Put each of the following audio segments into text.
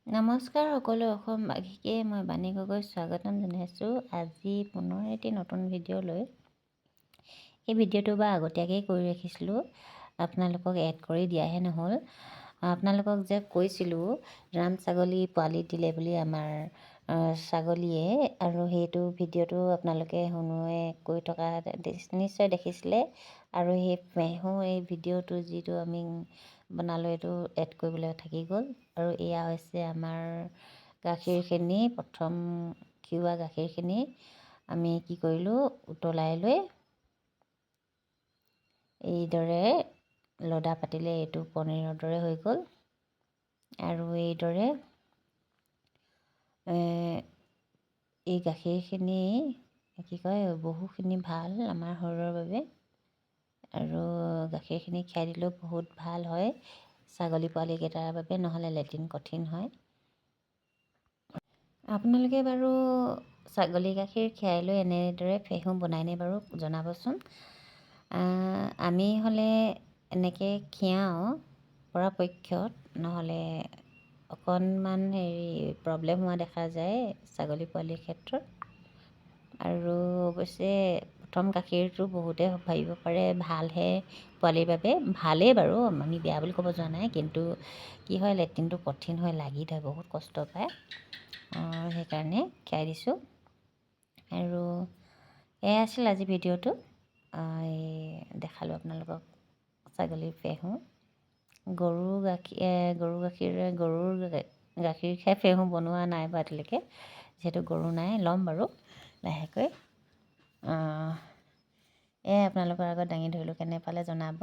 নমস্কাৰ সকলো অসমবাসীকে মই বাণী গগৈ স্বাগতম জনাইছোঁ। আজি পুনৰ এটি নতুন ভিডিঅ' লৈ এই ভিডিঅ'টো আগতীয়াকৈ কৰি ৰাখিছিলোঁ, আপোনালোকক এড কৰি দিয়াহে নহ'ল। আপোনালোকক যে কৈছিলোঁ ৰাম ছাগলী পোৱালি দিলে বুলি আমাৰ ছাগলীয়ে, আৰু সেইটো ভিডিঅ'টো আপোনালোকে শুনোৱে কৈ থকা নিশ্চয় দেখিছিলে। আৰু এই ভিডিঅ'টো যিটো আমি বনালোঁ এইটো এড কৰিবলৈ থাকি গ'ল। আৰু এয়া হৈছে আমাৰ গাখীৰখিনি, প্ৰথম খিৰোৱা গাখীৰখিনি আমি কি কৰিলোঁ, উতলাই লৈ এইদৰে লদা পাতিলে এইটো পনীৰৰ দৰে হৈ গ'ল। আৰু এইদৰে এই গাখীৰখিনি বহুখিনি ভাল আমাৰ শৰীৰৰ বাবে। আৰু গাখীৰখিনি খাই দিলেও বহুত ভাল হয় ছাগলী পোৱালিকেইটাৰ বাবে, নহ'লে লেট্ৰিন কঠিন হয়। আপোনালোকে বাৰু ছাগলী গাখীৰ খীৰাই লৈ এনেদৰে ফেহু বনাইনে বাৰু জনাবচোন। আমি হ'লে এনেকৈ খীৰাওঁ পৰাপক্ষত, নহ'লে অকণমান প্ৰব্লেম হোৱা দেখা যায় ছাগলী পোৱালিৰ ক্ষেত্ৰত। আৰু অৱশ্যে প্ৰথম গাখীৰটো বহুতে ভাবিব পাৰে ভালহে পোৱালিৰ বাবে, ভালেই বাৰু, আমি বেয়া বুলি ক'ব যোৱা নাই। কিন্তু কি হয়, লেট্ৰিনটো কঠিন হয়, লাগি ধৰে, বহুত কষ্ট পায়। সেইকাৰণে খীৰাই দিছোঁ। আৰু এয়াই আছিল আজি ভিডিঅ'টো। দেখালোঁ আপোনালোকক ছাগলীৰ ফেহু। গৰুৰ গাখীৰ খাই ফেহু বনোৱা নাই বাৰু এতিয়ালৈকে, যিহেতু গৰু নাই, ল'ম বাৰু লাহেকৈ। এয়াই আপোনালোকৰ আগত দাঙি ধৰিলোঁ, কেনে পালে জনাব,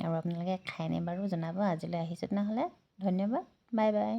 আৰু আপোনালোকে খায়নে বাৰু জনাব। আজিলৈ আহিছোঁ তেনেহ'লে, ধন্যবাদ, বাই বাই।